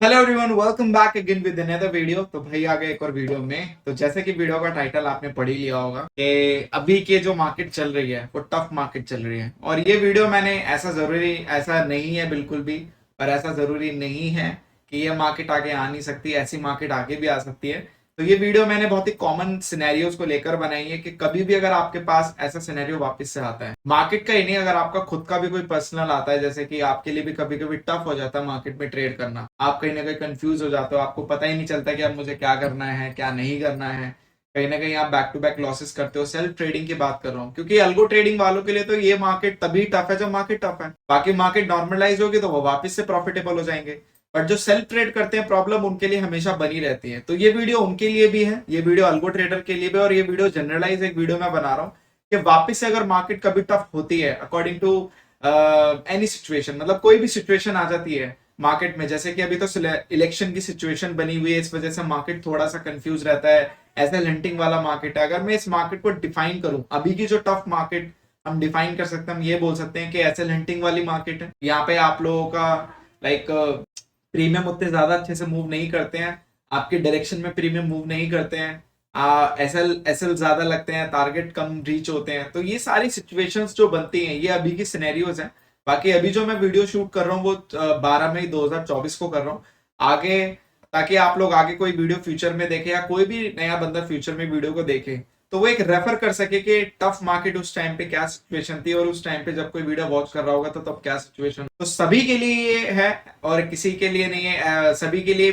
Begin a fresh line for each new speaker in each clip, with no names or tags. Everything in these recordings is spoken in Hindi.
Hello everyone, welcome back again with another video. तो भाई आ गए एक और वीडियो में। तो जैसे कि वीडियो का टाइटल आपने पढ़ ही लिया होगा कि अभी के जो मार्केट चल रही है वो टफ मार्केट चल रही है। और ये वीडियो मैंने ऐसा नहीं है बिल्कुल भी, और ऐसा जरूरी नहीं है कि ये मार्केट आगे आ नहीं सकती, ऐसी मार्केट आगे भी आ सकती है। तो ये वीडियो मैंने बहुत ही कॉमन सिनेरियोज को लेकर बनाई है कि कभी भी अगर आपके पास ऐसा सिनेरियो वापस से आता है, मार्केट का ही नहीं, अगर आपका खुद का भी कोई पर्सनल आता है, जैसे कि आपके लिए भी कभी कभी टफ हो जाता है मार्केट में ट्रेड करना, आप कहीं ना कहीं कंफ्यूज हो जाते हो, आपको पता ही नहीं चलता कि अब मुझे क्या करना है क्या नहीं करना है, कहीं ना कहीं आप बैक टू बैक लॉसेस करते हो। सेल्फ ट्रेडिंग की बात कर रहा हूँ, क्योंकि अल्गो ट्रेडिंग वालों के लिए तो ये मार्केट तभी टफ है जब मार्केट टफ है। बाकी मार्केट नॉर्मलाइज होगी तो वो वापस से प्रॉफिटेबल हो जाएंगे। बट जो सेल्फ ट्रेड करते हैं, प्रॉब्लम उनके लिए हमेशा बनी रहती है। तो ये वीडियो उनके लिए भी है, ये वीडियो अल्गो ट्रेडर के लिए भी, और ये वीडियो जनरलाइज एक वीडियो मैं बना रहा हूँ कि वापस से अगर मार्केट कभी टफ होती है अकॉर्डिंग टू एनी सिचुएशन, मतलब कोई भी सिचुएशन आ जाती है मार्केट में, जैसे कि अभी तो इलेक्शन की सिचुएशन बनी हुई है, इस वजह से मार्केट थोड़ा सा कंफ्यूज रहता है, ऐसा लिंटिंग वाला मार्केट है। अगर मैं इस मार्केट को डिफाइन करूं, अभी की जो टफ मार्केट हम डिफाइन कर सकते हैं, हम ये बोल सकते हैं कि ऐसे लिंटिंग वाली मार्केट है। यहाँ पे आप लोगों का लाइक प्रीमियम उतने ज्यादा अच्छे से मूव नहीं करते हैं, आपके डायरेक्शन में प्रीमियम मूव नहीं करते हैं, एसएल एसएल ज्यादा लगते हैं, टारगेट कम रीच होते हैं। तो ये सारी सिचुएशंस जो बनती हैं ये अभी की सिनेरियोज हैं। बाकी अभी जो मैं वीडियो शूट कर रहा हूँ वो 12 मई 2024 को कर रहा हूँ, आगे, ताकि आप लोग आगे कोई वीडियो फ्यूचर में देखे या कोई भी नया बंदा फ्यूचर में वीडियो को देखे तो वो एक रेफर कर सके कि टफ मार्केट उस टाइम पे क्या सिचुएशन थी, और उस टाइम पे जब कोई वीडियो वॉच कर रहा होगा तो तब क्या सिचुएशन। तो सभी के लिए ये है और किसी के लिए नहीं है, सभी के लिए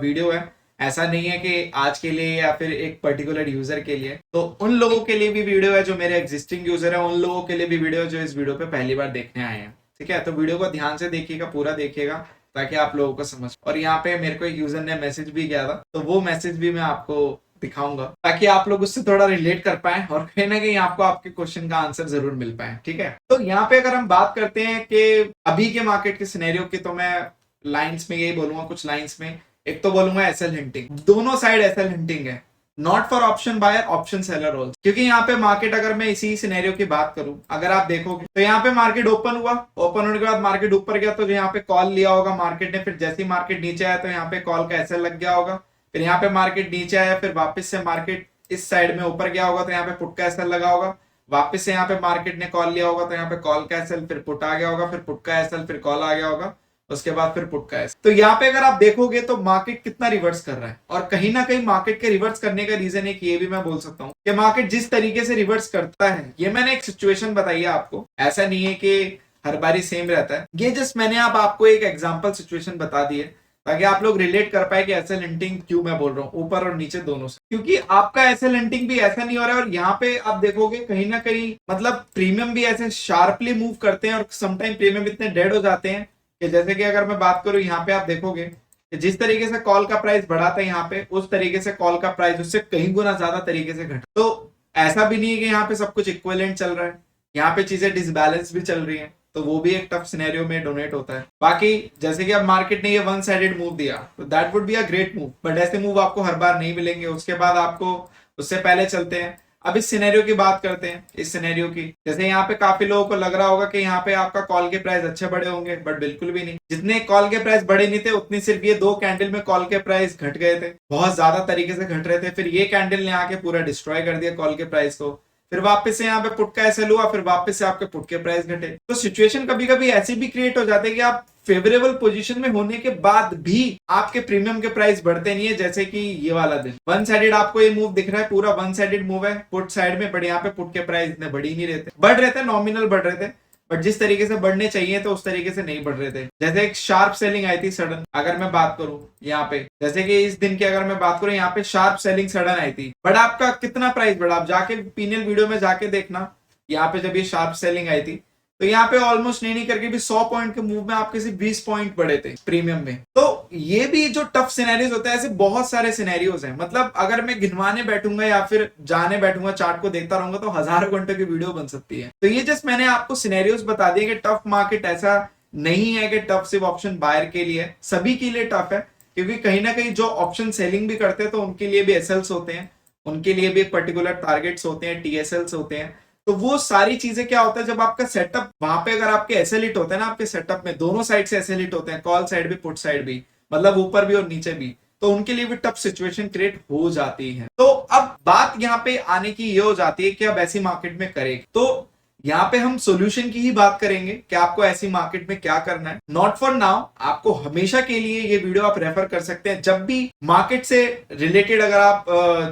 वीडियो है। ऐसा नहीं है कि आज के लिए या फिर एक पर्टिकुलर यूजर के लिए। तो उन लोगों के लिए भी वीडियो है जो मेरे एग्जिस्टिंग यूजर है, उन लोगों के लिए भी वीडियो है जो इस वीडियो पे पहली बार देखने आए हैं। ठीक है, तो वीडियो को ध्यान से देखिएगा, पूरा देखिएगा, ताकि आप लोगों को समझ। और यहाँ पे मेरे को एक यूजर ने मैसेज भी किया था, तो वो मैसेज भी मैं आपको दिखाऊंगा ताकि आप लोग उससे थोड़ा रिलेट कर पाए और कहीं ना कहीं आपको आपके क्वेश्चन का आंसर जरूर मिल पाए। ठीक है, तो यहाँ पे अगर हम बात करते हैं कि अभी के मार्केट के सिनेरियो की, तो मैं लाइंस में यही बोलूंगा, कुछ लाइंस में। एक तो बोलूंगा एसएल हिंटिंग, दोनों साइड एसएल हिंटिंग है, not for option buyer, option seller also. क्योंकि यहाँ पे मार्केट, अगर मैं इसी सिनेरियो की बात करूं, अगर आप देखोगे तो यहाँ पे मार्केट ओपन हुआ, ओपन होने के बाद मार्केट ऊपर गया तो यहाँ पे कॉल लिया होगा मार्केट ने, फिर जैसे ही मार्केट नीचे आया तो यहाँ पे कॉल का एसएल लग गया होगा, फिर यहाँ पे मार्केट नीचे आया, फिर वापस से मार्केट इस साइड में ऊपर गया होगा तो यहाँ पे पुट का एसएल लगा होगा, वापस से यहाँ पे मार्केट ने कॉल लिया होगा तो यहाँ पे कॉल का एसएल, फिर पुट आ गया होगा, फिर पुट का एसएल, फिर कॉल आ गया होगा, उसके बाद फिर पुट का एसएल। तो यहाँ पे अगर आप देखोगे तो मार्केट कितना रिवर्स कर रहा है, और कहीं ना कहीं मार्केट के रिवर्स करने का रीजन एक ये भी मैं बोल सकता हूँ कि मार्केट जिस तरीके से रिवर्स करता है, ये मैंने एक सिचुएशन बताई है आपको, ऐसा नहीं है कि हर बारी सेम रहता है। ये जस्ट मैंने आपको एक एग्जाम्पल सिचुएशन बता दी है ताकि आप लोग रिलेट कर पाए कि एसएल हिंटिंग क्यों मैं बोल रहा हूँ ऊपर और नीचे दोनों से, क्योंकि आपका एसएल हिंटिंग भी ऐसा नहीं हो रहा है। और यहाँ पे आप देखोगे कहीं ना कहीं मतलब प्रीमियम भी ऐसे शार्पली मूव करते हैं, और समटाइम प्रीमियम इतने डेड हो जाते हैं कि जैसे कि अगर मैं बात करूं, यहाँ पे आप देखोगे कि जिस तरीके से कॉल का प्राइस बढ़ा था यहाँ पे, उस तरीके से कॉल का प्राइस उससे कहीं गुना ज्यादा तरीके से घटा। तो ऐसा भी नहीं है कि यहाँ पे सब कुछ इक्विवेलेंट चल रहा है, यहाँ पे चीजें डिसबैलेंस भी चल रही हैं, तो वो भी एक टफ सिनेरियो में डोनेट होता है। बाकी जैसे कि अब मार्केट ने ये वन साइडेड मूव दिया तो that would be a great move, but ऐसे मूव आपको हर बार नहीं मिलेंगे। उसके बाद आपको, उससे पहले चलते हैं, अब इस सिनेरियो की बात करते हैं। इस सिनेरियो की, जैसे यहाँ पे काफी लोगों को लग रहा होगा कि यहाँ पे आपका कॉल के प्राइस अच्छे बढ़े होंगे, बट बिल्कुल भी नहीं। जितने कॉल के प्राइस बढ़े नहीं थे उतनी सिर्फ ये दो कैंडल में कॉल के प्राइस घट गए थे, बहुत ज्यादा तरीके से घट रहे थे। फिर ये कैंडल ने आके पूरा डिस्ट्रॉय कर दिया कॉल के प्राइस को, फिर वापस से यहाँ पे पुट का एसएल हुआ, फिर वापस से आपके पुट के प्राइस घटे। तो सिचुएशन कभी कभी ऐसी भी क्रिएट हो जाती है कि आप फेवरेबल पोजीशन में होने के बाद भी आपके प्रीमियम के प्राइस बढ़ते नहीं है। जैसे कि ये वाला दिन वन साइडेड आपको ये मूव दिख रहा है, पूरा वन साइडेड मूव है पुट साइड में, बट यहाँ पे पुट के प्राइस इतने बढ़ ही नहीं रहते, बढ़ रहे थे, नॉमिनल बढ़ रहे थे, बट जिस तरीके से बढ़ने चाहिए तो उस तरीके से नहीं बढ़ रहे थे। जैसे एक शार्प सेलिंग आई थी सडन, अगर मैं बात करूं यहाँ पे, जैसे कि इस दिन की अगर मैं बात करूं, यहाँ पे शार्प सेलिंग सडन आई थी, बट आपका कितना प्राइस बढ़ा, आप जाके पीनल वीडियो में जाके देखना, यहाँ पे जब ये शार्प सेलिंग आई थी तो यहाँ पे ऑलमोस्ट नहीं करके भी 100 पॉइंट के मूव में आपके सिर्फ 20 पॉइंट बढ़े थे प्रीमियम में। तो ये भी जो टफ सिनेरियोज होता है, ऐसे बहुत सारे सिनेरियोज हैं। मतलब अगर मैं गिनवाने बैठूंगा या फिर जाने बैठूंगा, चार्ट को देखता रहूंगा, तो हजारों घंटे की वीडियो बन सकती है। तो ये जस्ट मैंने आपको सिनेरियोज बता दिए कि टफ मार्केट ऐसा नहीं है कि टफ सिर्फ ऑप्शन बायर के लिए, सभी के लिए टफ है। क्योंकि कहीं ना कहीं जो ऑप्शन सेलिंग भी करते हैं तो उनके लिए भी एसएल्स होते हैं, उनके लिए भी एक पर्टिकुलर टारगेट्स होते हैं, टीएसएल्स होते हैं। तो वो सारी चीजें क्या होता है, जब आपका सेटअप वहां पे, अगर आपके एसएल हिट होते हैं ना, आपके सेटअप में दोनों साइड से एसएल हिट होते हैं, कॉल साइड भी पुट साइड भी, मतलब ऊपर भी और नीचे भी, तो उनके लिए भी टफ सिचुएशन क्रिएट हो जाती है। तो अब बात यहाँ पे आने की ये हो जाती है कि अब ऐसी मार्केट में करें, तो यहाँ पे हम सॉल्यूशन की ही बात करेंगे कि आपको ऐसी मार्केट में क्या करना है। नॉट फॉर नाउ, आपको हमेशा के लिए ये वीडियो आप रेफर कर सकते हैं जब भी मार्केट से रिलेटेड अगर आप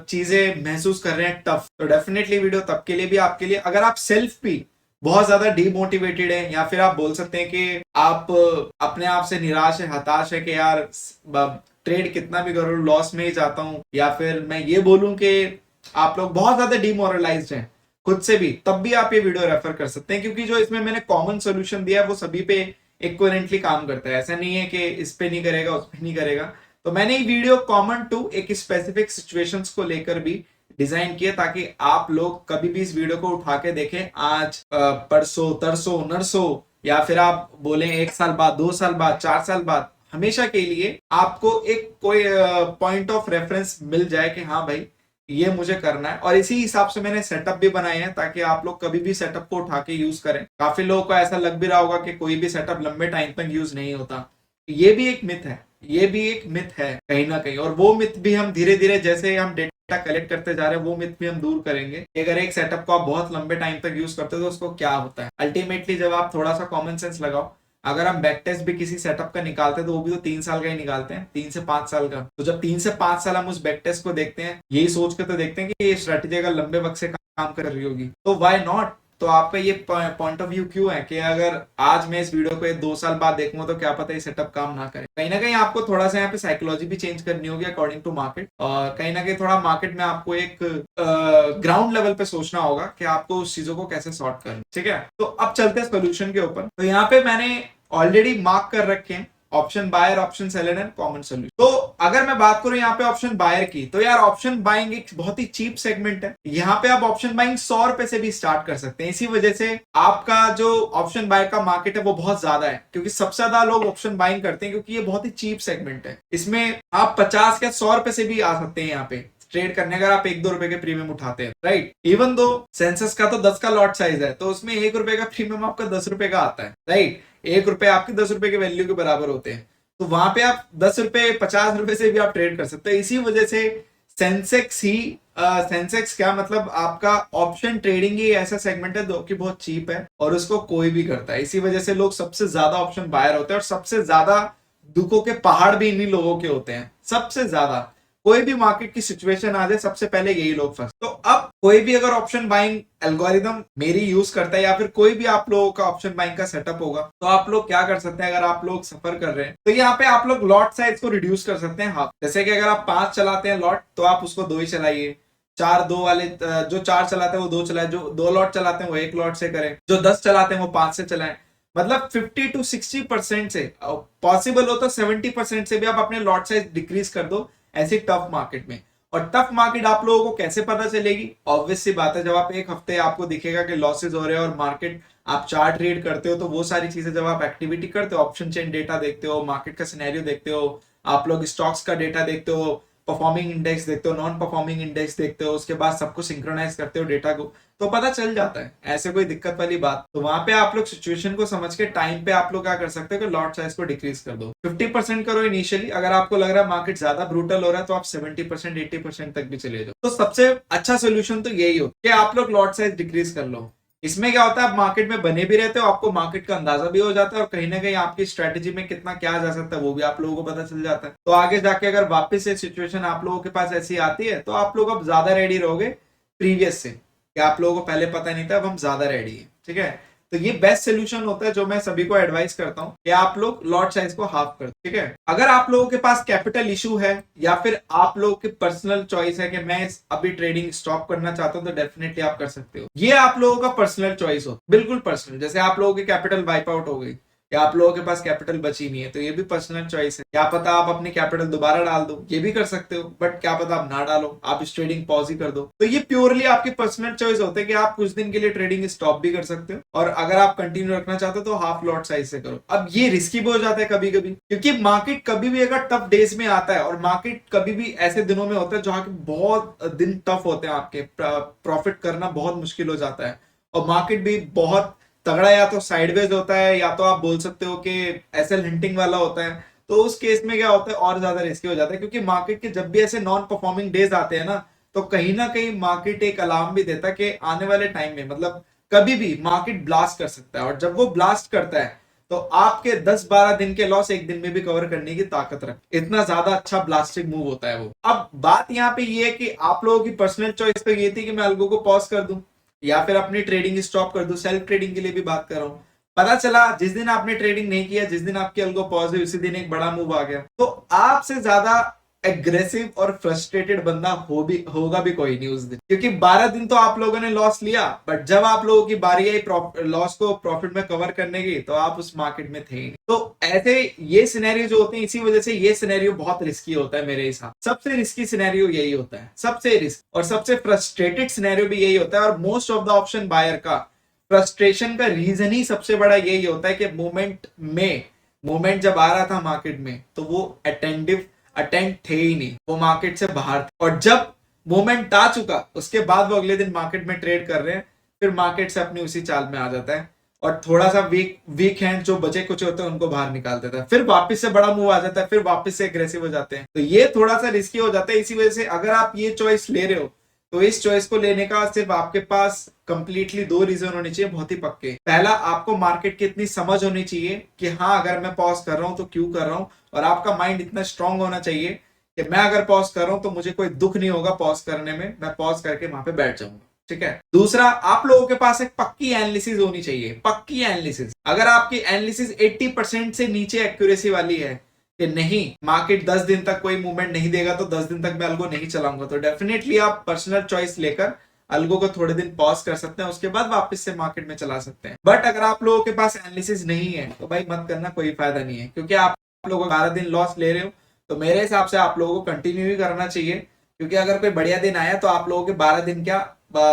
चीजें महसूस कर रहे हैं टफ, तो डेफिनेटली वीडियो तब के लिए भी आपके लिए। अगर आप सेल्फ भी बहुत ज्यादा डीमोटिवेटेड है, या फिर आप बोल सकते हैं कि आप अपने आप से निराश है, हताश है कि यार ट्रेड कितना भी करो लॉस में ही जाता हूं, या फिर मैं ये बोलूं कि आप लोग बहुत ज्यादा डिमोरलाइज्ड हैं खुद से भी, तब भी आप ये वीडियो रेफर कर सकते हैं, क्योंकि जो इसमें मैंने कॉमन सोल्यूशन दिया है वो सभी पे इक्विवेलेंटली काम करता है। ऐसा नहीं है कि इस पे नहीं करेगा उस पे नहीं करेगा। तो मैंने ये वीडियो कॉमन टू एक स्पेसिफिक सिचुएशंस को लेकर भी डिजाइन किया, ताकि आप लोग कभी भी इस वीडियो को उठा के देखें आज, परसों, तरसों, नरसों, या फिर आप बोलें 1 साल बाद, 2 साल बाद, 4 साल बाद, हमेशा के लिए आपको एक कोई पॉइंट ऑफ रेफरेंस मिल जाए कि हाँ भाई ये मुझे करना है। और इसी हिसाब से मैंने सेटअप भी बनाए हैं ताकि आप लोग कभी भी सेटअप को उठा के यूज करें। काफी लोगों को ऐसा लग भी रहा होगा कि कोई भी सेटअप लंबे टाइम तक यूज नहीं होता, ये भी एक मिथ है, ये भी एक मिथ है कहीं ना कहीं। और वो मिथ भी हम धीरे धीरे जैसे हम डेटा कलेक्ट करते जा रहे हैं, वो मिथ भी हम दूर करेंगे कि अगर एक सेटअप को आप बहुत लंबे टाइम तक यूज करते हो तो उसको क्या होता है। अल्टीमेटली जब आप थोड़ा सा कॉमन सेंस लगाओ, अगर हम बैक टेस्ट भी किसी सेटअप का निकालते हैं तो वो भी तो 3 साल का ही निकालते हैं, 3 से 5 साल का। तो जब 3 से 5 साल हम उस बैक टेस्ट को देखते हैं, यही सोच के तो देखते हैं कि ये स्ट्रेटेजी अगर लंबे वक्त से काम कर रही होगी तो व्हाई नॉट। तो आपका ये पॉइंट ऑफ व्यू क्यों है कि अगर आज मैं इस वीडियो को 2 साल बाद देखूंगा तो क्या पता ये सेटअप काम ना करे। कहीं ना कहीं आपको थोड़ा सा यहाँ पे साइकोलॉजी भी चेंज करनी होगी अकॉर्डिंग टू मार्केट, और कहीं ना कहीं थोड़ा मार्केट में आपको एक ग्राउंड लेवल पे सोचना होगा कि आपको उस चीजों को कैसे सॉर्ट करना। ठीक है, तो अब चलते हैं सोल्यूशन के ऊपर। तो यहाँ पे मैंने ऑलरेडी मार्क कर रखे हैं option buyer, option seller and common solution. तो अगर मैं बात करूं यहाँ पे ऑप्शन बायर की, तो यार ऑप्शन बाइंग एक बहुत ही चीप सेगमेंट है। यहाँ पे आप ऑप्शन बाइंग 100 रुपए से भी स्टार्ट कर सकते हैं। इसी वजह से आपका जो ऑप्शन बायर का मार्केट है वो बहुत ज्यादा है, क्योंकि सबसे ज्यादा लोग ऑप्शन बाइंग करते हैं, क्योंकि ये बहुत ही चीप सेगमेंट है। इसमें आप 50 या 100 रुपए से भी आ सकते हैं यहाँ पे ट्रेड करने, अगर आप 1-2 रुपए के प्रीमियम उठाते हैं, राइट। इवन दो सेंसस का तो 10 का लॉट साइज है, तो उसमें 1 रुपए का प्रीमियम आपका 10 रुपए का आता है, राइट। 1 रुपए आपके 10 रुपए के वैल्यू के बराबर होते हैं, तो वहां पे आप 10 रुपए 50 रुपए से भी आप ट्रेड कर सकते हैं। इसी वजह से सेंसेक्स ही सेंसेक्स क्या मतलब आपका ऑप्शन ट्रेडिंग ही ऐसा सेगमेंट है जो कि बहुत चीप है और उसको कोई भी करता है। इसी वजह से लोग सबसे ज्यादा ऑप्शन बायर होते हैं, और सबसे ज्यादा दुखों के पहाड़ भी इन्हीं लोगों के होते हैं। सबसे ज्यादा कोई भी मार्केट की सिचुएशन आ जाए, सबसे पहले यही लोग फंस। तो अब कोई भी अगर ऑप्शन बाइंग एल्गोरिदम मेरी यूज करता है, या फिर कोई भी आप लोगों का ऑप्शन बाइंग का सेटअप होगा, तो आप लोग क्या कर सकते हैं। अगर आप लोग सफर कर रहे हैं तो यहाँ पे आप लोग लॉट साइज को रिड्यूस कर सकते हैं हाफ। जैसे कि अगर आप 5 चलाते हैं लॉट, तो आप उसको 2 ही चलाइए। 4 2 वाले जो 4 चलाते हैं वो 2 चलाए, जो 2 लॉट चलाते हैं वो 1 लॉट से करें, जो 10 चलाते हैं वो 5 से चलाएं। मतलब 50 to 60% से, पॉसिबल हो तो 70% से भी आप अपने लॉट साइज डिक्रीज कर दो ऐसी टफ मार्केट में। और टफ मार्केट आप लोगों को कैसे पता चलेगी? ऑब्वियस सी बात है, जब आप एक हफ्ते आपको दिखेगा कि लॉसेज हो रहे हैं और मार्केट आप चार्ट रीड करते हो, तो वो सारी चीजें जब आप एक्टिविटी करते हो, ऑप्शन चेन डेटा देखते हो, मार्केट का सिनेरियो देखते हो, आप लोग स्टॉक्स का डेटा देखते हो, परफॉर्मिंग इंडेक्स देखते हो, नॉन परफॉर्मिंग इंडेक्स देखते हो, उसके बाद सबको सिंक्रोनाइज करते हो डेटा को, तो पता चल जाता है। ऐसे कोई दिक्कत वाली बात, तो वहां पे आप लोग सिचुएशन को समझ के टाइम पे आप लोग क्या कर सकते हो कि लॉट साइज को डिक्रीज कर दो। 50% करो इनिशियली। अगर आपको लग रहा है मार्केट ज्यादा ब्रूटल हो रहा है तो आप 70% 80% तक भी चले जाओ। तो सबसे अच्छा सोल्यूशन तो यही हो कि आप लोग लॉट साइज डिक्रीज कर लो। इसमें क्या होता है, आप मार्केट में बने भी रहते हो, आपको मार्केट का अंदाजा भी हो जाता है, और कहीं ना कहीं आपकी स्ट्रेटेजी में कितना क्या जा सकता है वो भी आप लोगों को पता चल जाता है। तो आगे जाके अगर वापस से सिचुएशन आप लोगों के पास ऐसी आती है, तो आप लोग अब ज्यादा रेडी रहोगे प्रीवियस से, कि आप लोगों को पहले पता नहीं था, अब हम ज्यादा रेडी है। ठीक है, तो ये बेस्ट सोल्यूशन होता है जो मैं सभी को एडवाइस करता हूं कि आप लोग लॉट साइज को हाफ कर। ठीक है, अगर आप लोगों के पास कैपिटल इशू है, या फिर आप लोगों की पर्सनल चॉइस है कि मैं अभी ट्रेडिंग स्टॉप करना चाहता हूं, तो डेफिनेटली आप कर सकते हो। ये आप लोगों का पर्सनल चॉइस हो, बिल्कुल पर्सनल। जैसे आप लोगों की कैपिटल वाइप आउट हो गई, या आप लोगों के पास कैपिटल बची नहीं है, तो ये भी पर्सनल चॉइस है। क्या पता आप अपनी कैपिटल दोबारा डाल दो, ये भी कर सकते हो, बट क्या पता आप ना डालो, आप इस ट्रेडिंग पॉज ही कर दो। तो ये प्योरली आपकी पर्सनल चॉइस होते हैं कि आप कुछ दिन के लिए ट्रेडिंग स्टॉप भी कर सकते हो, और अगर आप कंटिन्यू रखना चाहते हो तो हाफ लॉट साइज से करो। अब ये रिस्की भी हो जाता है कभी कभी, क्योंकि मार्केट कभी भी अगर टफ डेज में आता है, और मार्केट कभी भी ऐसे दिनों में होता है जहां बहुत दिन टफ होते हैं, आपके प्रॉफिट करना बहुत मुश्किल हो जाता है, और मार्केट भी बहुत तगड़ा या तो साइडवेज होता है, या तो आप बोल सकते हो कि एसएल हिंटिंग वाला होता है। तो उस केस में क्या होता है, और ज्यादा रिस्की हो जाता है, क्योंकि मार्केट के जब भी ऐसे नॉन परफॉर्मिंग डेज आते हैं ना कहीं मार्केट एक अलार्म भी देता है कि आने वाले टाइम में मतलब कभी भी मार्केट ब्लास्ट कर सकता है, और जब वो ब्लास्ट करता है तो आपके 10-12 दिन के लॉस एक दिन में भी कवर करने की ताकत रख, इतना ज्यादा अच्छा ब्लास्टिंग मूव होता है वो। अब बात यहाँ पे ये है कि आप लोगों की पर्सनल चॉइस तो ये थी कि मैं अलगो को पॉज कर दूं या फिर अपनी ट्रेडिंग स्टॉप कर दूं। सेल्फ ट्रेडिंग के लिए भी बात कर रहा हूं। पता चला जिस दिन आपने ट्रेडिंग नहीं किया, जिस दिन आपकी अलगो पॉज हुई, उसी दिन एक बड़ा मूव आ गया। तो आपसे ज्यादा एग्रेसिव और फ्रस्ट्रेटेड बंदा होगा भी कोई नहीं उस दिन, क्योंकि 12 दिन तो आप लोगों ने लॉस लिया, बट जब आप लोगों की बारी आई लॉस को प्रॉफिट में कवर करने की, तो आप उस मार्केट में थे ही नहीं। तो ऐसे ये सिनेरियो जो होते हैं, इसी वजह से ये सिनेरियो बहुत रिस्की होता है मेरे हिसाब। सबसे रिस्की सिनेरियो यही होता है, सबसे रिस्क और सबसे फ्रस्ट्रेटेड सिनेरियो भी यही होता है। और most of the option buyer का फ्रस्ट्रेशन का रीजन ही सबसे बड़ा यही होता है कि मूवमेंट जब आ रहा था मार्केट में, तो वो अटेंट थे ही नहीं, वो मार्केट से बाहर थे। और जब मोमेंट आ चुका, उसके बाद वो अगले दिन मार्केट में ट्रेड कर रहे हैं, फिर मार्केट से अपनी उसी चाल में आ जाता है और थोड़ा सा वीक हैंड जो बचे कुछ होते हैं उनको बाहर निकाल देता है, फिर वापस से बड़ा मूव आ जाता है, फिर वापस से एग्रेसिव हो जाते हैं। तो ये थोड़ा सा रिस्की हो जाता है। इसी वजह से अगर आप ये चॉइस ले रहे हो, तो इस चॉइस को लेने का सिर्फ आपके पास कंप्लीटली 2 रीजन होने चाहिए, बहुत ही पक्के। पहला, आपको मार्केट की इतनी समझ होनी चाहिए कि हाँ, अगर मैं पॉज कर रहा हूं तो क्यों कर रहा हूं, और आपका माइंड इतना स्ट्रांग होना चाहिए कि मैं अगर पॉज कर रहा हूं तो मुझे कोई दुख नहीं होगा पॉज करने में, मैं पॉज करके वहां पे बैठ जाऊंगा। ठीक है। दूसरा, आप लोगों के पास एक पक्की एनालिसिस होनी चाहिए, पक्की एनालिसिस। अगर आपकी एनालिसिस 80% से नीचे एक्यूरेसी वाली है कि नहीं, मार्केट 10 दिन तक कोई मूवमेंट नहीं देगा तो 10 दिन तक मैं अल्गो नहीं चलाऊंगा, तो डेफिनेटली आप पर्सनल चॉइस लेकर अल्गो को थोड़े दिन पॉज कर सकते हैं, उसके बाद वापस से मार्केट में चला सकते हैं। बट अगर आप लोगों के पास एनालिसिस नहीं है तो भाई मत करना, कोई फायदा नहीं है, क्योंकि आप लोग 12 दिन लॉस ले रहे हो, तो मेरे हिसाब से आप लोगों को कंटिन्यू ही करना चाहिए। क्योंकि अगर कोई बढ़िया दिन आया तो आप लोगों के 12 दिन क्या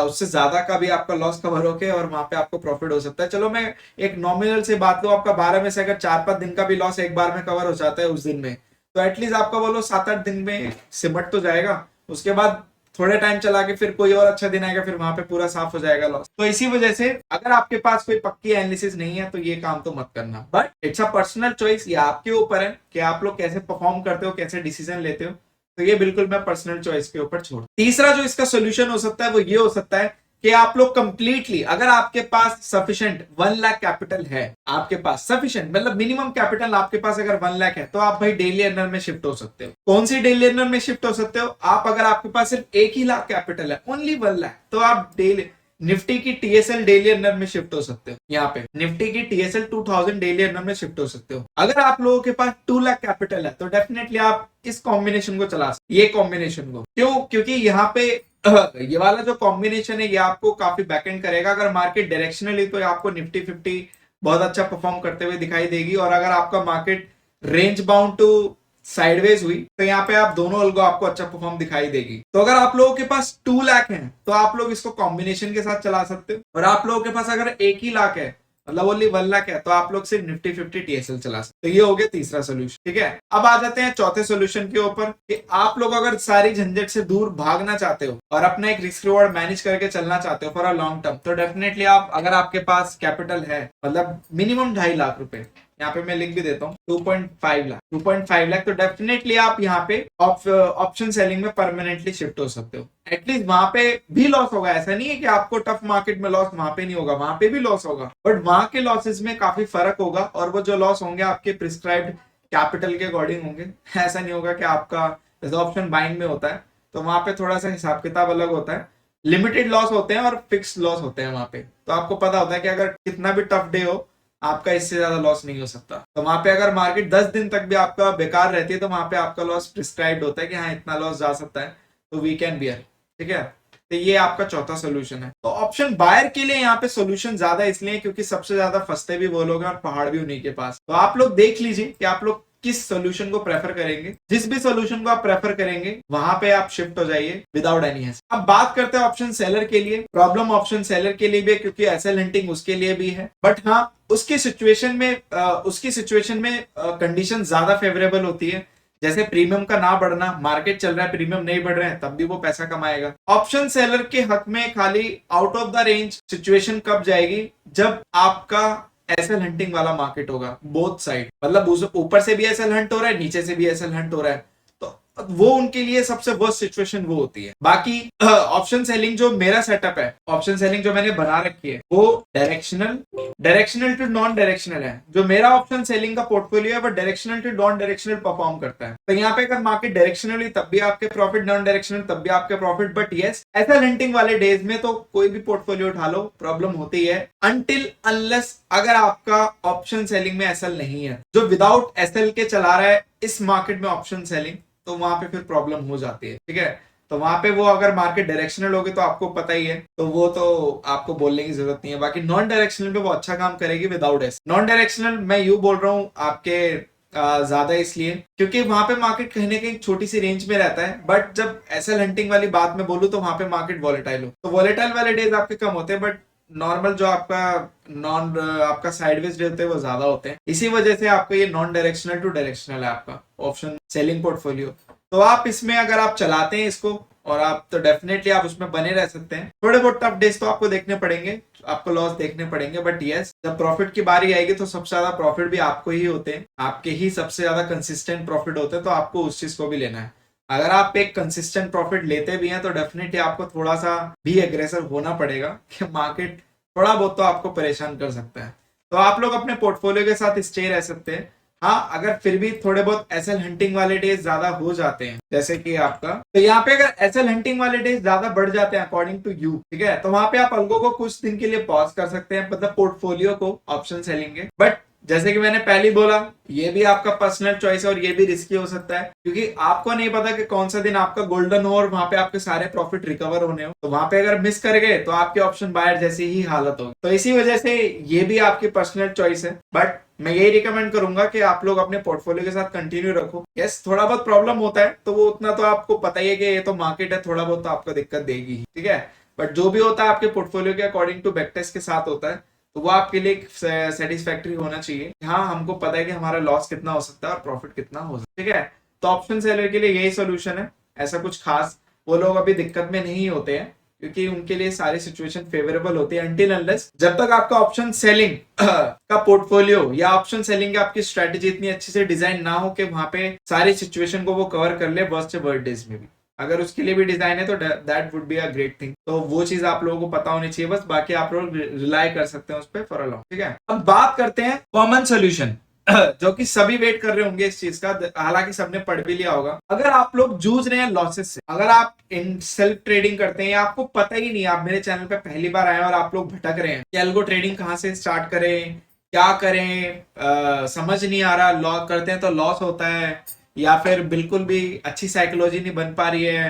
उससे ज्यादा का भी आपका लॉस कवर होके और वहां पे आपको प्रॉफिट हो सकता है। चलो मैं एक नॉमिनल से बात लूं, आपका 12 में से अगर 4-5 दिन का भी लॉस एक बार में कवर हो जाता है उस दिन में, तो एटलीस्ट आपका बोलो 7-8 दिन में सिमट तो जाएगा। उसके बाद थोड़े टाइम चला के फिर कोई और अच्छा दिन आएगा, फिर वहां पे पूरा साफ हो जाएगा लॉस। तो इसी वजह से अगर आपके पास कोई पक्की एनालिसिस नहीं है तो ये काम तो मत करना। But it's a personal choice, ये आपके ऊपर है कि आप लोग कैसे परफॉर्म करते हो, कैसे डिसीजन लेते हो। तो ये बिल्कुल मैं पर्सनल चॉइस के ऊपर छोड़। तीसरा जो इसका सोल्यूशन हो सकता है वो ये हो सकता है कि आप लोग कंप्लीटली, अगर आपके पास सफिशिएंट 1 लाख कैपिटल है, आपके पास सफिशिएंट मतलब मिनिमम कैपिटल आपके पास अगर 1 लाख है, तो आप भाई डेली अर्नर में शिफ्ट हो सकते हो। कौन सी डेली अर्नर में शिफ्ट हो सकते हो आप? अगर आपके पास सिर्फ 1 ही लाख कैपिटल है, ओनली 1 लाख, तो आप डेली निफ्टी की टीएसएल डेली अर्नर में शिफ्ट हो सकते हो। यहाँ पे निफ्टी की टीएसएल 2000 डेली अर्नर में शिफ्ट हो सकते हो। अगर आप लोगों के पास 2 लाख कैपिटल है, तो डेफिनेटली आप इस कॉम्बिनेशन को चला सकते, ये कॉम्बिनेशन को। क्यों? क्योंकि यहाँ पे ये वाला जो कॉम्बिनेशन है ये आपको काफी बैकएंड करेगा। अगर मार्केट डायरेक्शनली, तो आपको निफ्टी 50 बहुत अच्छा परफॉर्म करते हुए दिखाई देगी, और अगर आपका market range bound to sideways हुई, तो यहाँ पे आप दोनों अलगो आपको अच्छा परफॉर्म दिखाई देगी। तो अगर आप लोगों के पास 2 लाख है, तो आप लोग इसको कॉम्बिनेशन के साथ चला सकते हो। और आप लोगों के पास अगर 1 ही लाख है, मतलब ओनली 1 लाख है, तो आप लोग सिर्फ निफ्टी 50 टीएसएल चला सकते। तो ये हो गया तीसरा सोल्यूशन। ठीक है। अब आ जाते हैं चौथे सोल्यूशन के ऊपर, कि आप लोग अगर सारी झंझट से दूर भागना चाहते हो और अपना एक रिस्क रिवॉर्ड मैनेज करके चलना चाहते हो फॉर अ लॉन्ग टर्म, तो डेफिनेटली आप, अगर आपके पास कैपिटल है, मतलब मिनिमम 2.5 लाख रुपए, यहाँ पे मैं लिख भी देता हूँ 2.5 लाख, 2.5 लाख, तो डेफिनेटली आप यहाँ पे ऑप्शन सेलिंग में परमानेंटली शिफ्ट हो सकते हो। एटलीस्ट वहां पे भी लॉस होगा, ऐसा नहीं है कि आपको टफ मार्केट में लॉस वहां पे नहीं होगा, वहां पे भी लॉस होगा, बट वहां के लॉसेस में काफी फर्क होगा, और वो जो लॉस होंगे आपके प्रिस्क्राइब्ड कैपिटल के अकॉर्डिंग होंगे। ऐसा नहीं होगा कि आपका, जैसे ऑप्शन बाइंग में होता है तो वहां पे थोड़ा सा हिसाब किताब अलग होता है, लिमिटेड लॉस होते हैं और फिक्स लॉस होते हैं वहां पे। तो आपको पता होता है कि अगर कितना भी टफ डे हो, आपका इससे ज्यादा लॉस नहीं हो सकता। तो वहां पे अगर मार्केट 10 दिन तक भी आपका बेकार रहती है, तो वहां पे आपका लॉस प्रिस्क्राइब्ड होता है कि हाँ, इतना लॉस जा सकता है, तो वी कैन बियर। ठीक है। तो ये आपका चौथा सोल्यूशन है। तो ऑप्शन बायर के लिए यहाँ पे सोल्यूशन ज्यादा इसलिए क्योंकि सबसे ज्यादा फंसते भी वो लोग हैं और पहाड़ भी उन्हीं के पास। तो आप लोग देख लीजिए कि आप लोग किस सोल्यूशन को प्रेफर करेंगे। जिस भी सोल्यूशन को आप प्रेफर करेंगे वहां पे आप शिफ्ट हो जाइए विदाउट एनी हेजिटेशन। अब बात करते हैं ऑप्शन सेलर के लिए। प्रॉब्लम ऑप्शन सेलर के लिए भी है क्योंकि एसएल हंटिंग उसके लिए भी है, बट हाँ, उसकी सिचुएशन में कंडीशन ज्यादा फेवरेबल होती है। जैसे प्रीमियम का ना बढ़ना, मार्केट चल रहा है प्रीमियम नहीं बढ़ रहे हैं, तब भी वो पैसा कमाएगा। ऑप्शन सेलर के हक में खाली out of the range situation कब जाएगी, जब आपका एसएल हंटिंग वाला मार्केट होगा, बोथ साइड, मतलब ऊपर से भी एसएल हंट हो रहा है, नीचे से भी एसएल हंट हो रहा है, तो वो उनके लिए सबसे वर्स्ट सिचुएशन वो होती है। बाकी ऑप्शन सेलिंग जो मेरा सेटअप है, ऑप्शन सेलिंग जो मैंने बना रखी है, वो डायरेक्शनल टू नॉन डायरेक्शनल है। जो मेरा ऑप्शन सेलिंग का पोर्टफोलियो है वो directional to non directional perform करता है। तो यहाँ पे अगर मार्केट डायरेक्शनल हुई तब भी आपके प्रॉफिट, नॉन डायरेक्शनल तब भी आपके प्रॉफिट। बट यस, ऐसा हंटिंग वाले डेज में तो कोई भी पोर्टफोलियो उठा लो, प्रॉब्लम होती है अनटिल अनलेस अगर आपका ऑप्शन सेलिंग में एसएल नहीं है। जो विदाउट एसएल के चला रहा है इस मार्केट में ऑप्शन सेलिंग, तो वहां पे फिर प्रॉब्लम हो जाती है। ठीक है, तो वहां पे वो अगर मार्केट डायरेक्शनल होगी तो आपको पता ही है, तो वो तो आपको बोलने की जरूरत नहीं है। बाकी नॉन डायरेक्शनल पे वो अच्छा काम करेगी विदाउट एस। नॉन डायरेक्शनल मैं यूं बोल रहा हूँ आपके ज्यादा इसलिए क्योंकि वहां पे मार्केट कहीं ना कहीं छोटी सी रेंज में रहता है। बट जब एसएल हंटिंग वाली बात में बोलूं तो वहां पे मार्केट वॉलेटाइल हो, तो वॉलेटाइल वाले डेज आपके कम होते हैं, बट नॉर्मल जो आपका साइडवेज डे होते हैं वो ज्यादा होते हैं। इसी वजह से आपका ये नॉन डायरेक्शनल टू डायरेक्शनल है आपका ऑप्शन सेलिंग पोर्टफोलियो। तो आप इसमें अगर आप चलाते हैं इसको और आप, तो डेफिनेटली आप उसमें बने रह सकते हैं। थोड़े बहुत टफ डेज तो आपको देखने पड़ेंगे, आपको लॉस देखने पड़ेंगे, बट यस, जब प्रॉफिट की बारी आएगी तो सबसे ज्यादा प्रॉफिट भी आपको ही होते हैं, आपके ही सबसे ज्यादा कंसिस्टेंट प्रॉफिट होते हैं, तो आपको उस चीज को भी लेना है। अगर आप एक कंसिस्टेंट प्रॉफिट लेते भी हैं तो डेफिनेटली आपको थोड़ा सा भी एग्रेसिव होना पड़ेगा कि मार्केट थोड़ा बहुत तो आपको परेशान कर सकता है। तो आप लोग अपने पोर्टफोलियो के साथ स्टे रह सकते हैं। हाँ, अगर फिर भी थोड़े बहुत एसएल हंटिंग वाले डेज ज्यादा हो जाते हैं जैसे कि आपका, तो यहाँ पे अगर एसएल हंटिंग वाले डेज ज्यादा बढ़ जाते हैं अकॉर्डिंग टू यू, ठीक है, तो वहां पे आप अल्गो को कुछ दिन के लिए पॉज कर सकते हैं, मतलब पोर्टफोलियो को ऑप्शन सेलिंग के। बट जैसे कि मैंने पहले बोला, ये भी आपका पर्सनल चॉइस है और ये भी रिस्की हो सकता है क्योंकि आपको नहीं पता कि कौन सा दिन आपका गोल्डन हो और वहां पे आपके सारे प्रॉफिट रिकवर होने हो। तो वहां पे अगर मिस कर गए तो आपके ऑप्शन बायर जैसी ही हालत होगी। तो इसी वजह से ये भी आपकी पर्सनल चॉइस है, बट मैं यही रिकमेंड करूंगा कि आप लोग अपने पोर्टफोलियो के साथ कंटिन्यू रखो। यस, थोड़ा बहुत प्रॉब्लम होता है तो वो उतना तो आपको पता ही है कि ये तो मार्केट है, थोड़ा बहुत तो आपको दिक्कत देगी ही, ठीक है। बट जो भी होता है आपके पोर्टफोलियो के अकॉर्डिंग टू बैकटेस्ट के साथ होता है, तो वो आपके लिए सेटिस्फैक्ट्री होना चाहिए। हाँ, हमको पता है कि हमारा लॉस कितना हो सकता है और प्रॉफिट कितना हो सकता है, ठीक है। तो ऑप्शन सेलर के लिए यही सोल्यूशन है, ऐसा कुछ खास वो लोग अभी दिक्कत में नहीं होते हैं क्योंकि उनके लिए सारी सिचुएशन फेवरेबल होती है अनटिल अनलेस जब तक आपका ऑप्शन सेलिंग का पोर्टफोलियो या ऑप्शन सेलिंग का आपकी स्ट्रेटेजी इतनी अच्छी से डिजाइन ना हो कि वहां पे सारी सिचुएशन को वो कवर कर ले वर्स्ट से वर्स्ट डेज में भी। अगर उसके लिए भी डिजाइन है तो that would be a great thing. तो वो चीज आप लोगों को पता होनी चाहिए बस, बाकी आप लोग रिलाई कर सकते हैं उस पर फॉर अ लॉन्ग, ठीक है। अब बात करते हैं कॉमन सोल्यूशन जो कि सभी वेट कर रहे होंगे इस चीज का, हालांकि सबने पढ़ भी लिया होगा। अगर आप लोग जूझ रहे हैं लॉसेस से, अगर आप इन सेल्फ ट्रेडिंग करते हैं या आपको पता ही नहीं, आप मेरे चैनल पे पहली बार आए और आप लोग भटक रहे हैं कि एल्गो ट्रेडिंग कहाँ से स्टार्ट करें, क्या करें, समझ नहीं आ रहा, लॉस करते हैं तो लॉस होता है या फिर बिल्कुल भी अच्छी साइकोलॉजी नहीं बन पा रही है,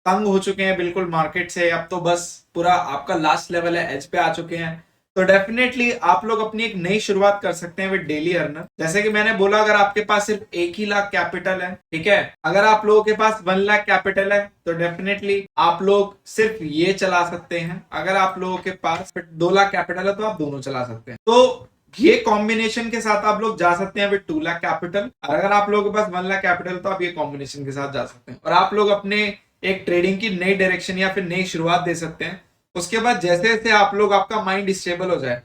तंग हो चुके हैं बिल्कुल मार्केट से, अब तो बस पूरा आपका लास्ट लेवल है, एज पे आ चुके हैं, तो डेफिनेटली आप लोग अपनी एक नई शुरुआत कर सकते हैं विद डेली अर्नर। जैसे कि मैंने बोला, अगर आपके पास सिर्फ 1 ही लाख कैपिटल है, ठीक है, अगर आप लोगों के पास 1 लाख कैपिटल है तो डेफिनेटली आप लोग सिर्फ ये चला सकते हैं। अगर आप लोगों के पास 2 लाख कैपिटल है तो आप दोनों चला सकते हैं। तो ये कॉम्बिनेशन के साथ आप लोग जा सकते हैं विद 2 लाख कैपिटल, और अगर आप लोगों के पास 1 लाख कैपिटल तो आप ये कॉम्बिनेशन के साथ जा सकते हैं और आप लोग अपने एक ट्रेडिंग की नई डायरेक्शन या फिर नई शुरुआत दे सकते हैं। उसके बाद जैसे जैसे आप लोग, आपका माइंड स्टेबल हो जाए,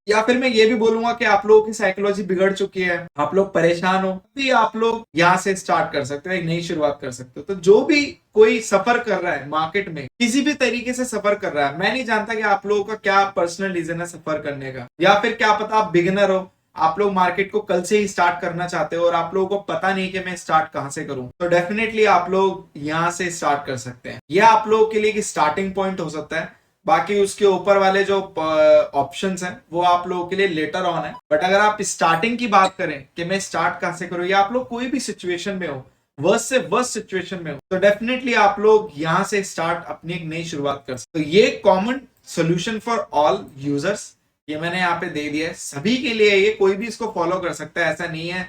या फिर मैं ये भी बोलूंगा कि आप लोगों की साइकोलॉजी बिगड़ चुकी है, आप लोग परेशान हो, भी आप लोग यहाँ से स्टार्ट कर सकते हो, एक नई शुरुआत कर सकते हो। तो जो भी कोई सफर कर रहा है मार्केट में, किसी भी तरीके से सफर कर रहा है, मैं नहीं जानता कि आप लोगों का क्या पर्सनल रीजन है सफर करने का, या फिर क्या पता आप बिगिनर हो, आप लोग मार्केट को कल से ही स्टार्ट करना चाहते हो और आप लोगों को पता नहीं कि मैं स्टार्ट कहां से करूं, तो डेफिनेटली आप लोग यहां से स्टार्ट कर सकते हैं। यह आप लोगों के लिए एक स्टार्टिंग पॉइंट हो सकता है। बाकी उसके ऊपर वाले जो ऑप्शंस हैं वो आप लोगों के लिए लेटर ऑन है। बट अगर आप स्टार्टिंग की बात करें कि मैं स्टार्ट कहां से करूं, या आप लोग कोई भी सिचुएशन में हो, वर्स्ट से वर्स्ट सिचुएशन में हो, तो डेफिनेटली आप लोग यहां से स्टार्ट अपनी एक नई शुरुआत कर सकते। तो ये common solution for all users ये मैंने यहाँ पे दे दिया है सभी के लिए। ये कोई भी इसको फॉलो कर सकता है, ऐसा नहीं है